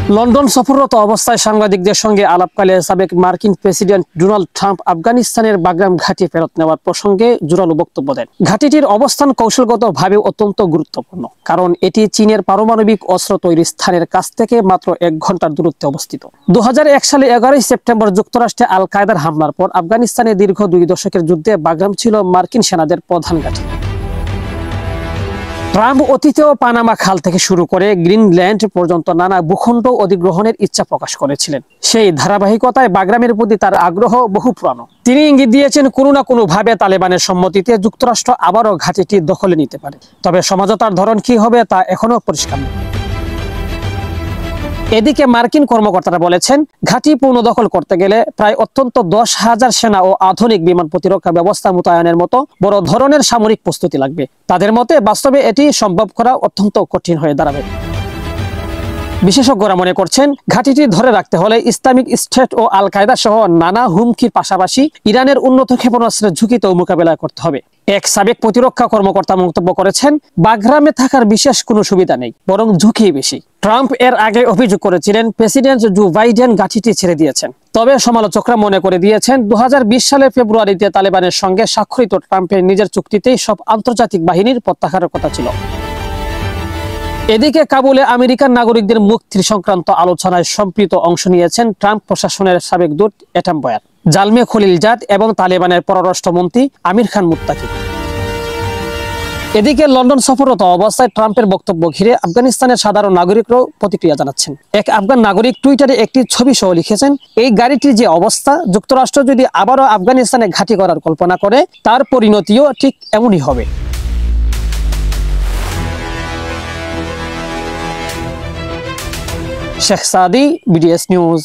London সফররত অবস্থায় সাংবাদিকদের সঙ্গে আলাপকালে সাবেক মার্কিন প্রেসিডেন্ট ডোনাল্ড ট্রাম্প আফগানিস্তানের বাগরাম ঘাঁটি ফেরত নেওয়ার প্রসঙ্গে জোরালো বক্তব্য দেন। ঘাঁটিটির অবস্থান কৌশলগতভাবে অত্যন্ত গুরুত্বপূর্ণ, কারণ এটি চীনের পারমাণবিক অস্ত্র তৈরির স্থানের কাছ থেকে মাত্র 1 ঘন্টার দূরত্বে অবস্থিত। 2001 সালে 11 সেপ্টেম্বর যুক্তরাষ্ট্রে আল কায়দার হামলার পর আফগানিস্তানে দীর্ঘ 2 দশকের যুদ্ধে বাগরাম ছিল মার্কিন সেনাদের প্রধান ঘাঁটি। ট্রাম্প অতীতেও পানামা খাল থেকে শুরু করে গ্রিনল্যান্ড পর্যন্ত নানা ভূখণ্ড অধিগ্রহণের ইচ্ছা প্রকাশ করেছিলেন। সেই ধারাবাহিকতায় বাগরামের প্রতি তার আগ্রহ বহু পুরানো। তিনি ইঙ্গিত দিয়েছেন কোনো না কোনো ভাবে তালেবানের সম্মতিতে যুক্তরাষ্ট্র আবারও ঘাঁটিটি দখলে নিতে পারে, তবে সমঝোতার ধরন কি হবে তা এখনো পরিষ্কার নয়। এদিকে মার্কিন কর্মকর্তারা বলেছেন, ঘাঁটি পুনর্দখল করতে গেলে প্রায় অত্যন্ত 10,000 সেনা ও আধুনিক বিমান প্রতিরক্ষা ব্যবস্থা মোতায়েনের মতো বড় ধরনের সামরিক প্রস্তুতি লাগবে। তাদের মতে বাস্তবে এটি সম্ভব করা অত্যন্ত কঠিন হয়ে দাঁড়াবে। বিশেষজ্ঞরা মনে করছেন, ঘাঁটিটি ধরে রাখতে হলে ইসলামিক স্টেট ও আল কায়দা সহ নানা হুমকির পাশাপাশি ইরানের উন্নত ক্ষেপণাস্ত্রের ঝুঁকিতেও মোকাবেলা করতে হবে। এক সাবেক প্রতিরক্ষা কর্মকর্তা মন্তব্য করেছেন, বাগরামে থাকার বিশেষ কোনো সুবিধা নেই, বরং ঝুঁকি বেশি। ট্রাম্প এর আগে অভিযোগ করেছিলেন প্রেসিডেন্ট জো বাইডেন ঘাঁটিটি ছেড়ে দিয়েছেন। তবে সমালোচকরা মনে করে দিয়েছেন 2020 সালের ফেব্রুয়ারিতে তালেবানের সঙ্গে স্বাক্ষরিত ট্রাম্পের নিজের চুক্তিতেই সব আন্তর্জাতিক বাহিনীর প্রত্যাহারের কথা ছিল। এদিকে কাবুলে আমেরিকান নাগরিকদের মুক্তির সংক্রান্ত আলোচনায় সম্পৃক্ত অংশ নিয়েছেন ট্রাম্প প্রশাসনের সাবেক দূত এটাম বয়ার, জালমে খলিলজাদ এবং তালেবানের পররাষ্ট্রমন্ত্রী আমির খান মুত্তাকি। এদিকে লন্ডন সফররত অবস্থায় ট্রাম্পের বক্তব্য ঘিরে আফগানিস্তানের সাধারণ নাগরিকরাও প্রতিক্রিয়া জানাচ্ছেন। এক আফগান নাগরিক টুইটারে একটি ছবি সহ লিখেছেন, এই গাড়িটির যে অবস্থা, যুক্তরাষ্ট্র যদি আবারও আফগানিস্তানে ঘাঁটি করার কল্পনা করে তার পরিণতিও ঠিক এমনই হবে। শেখ সাদি, বিডিএস নিউজ।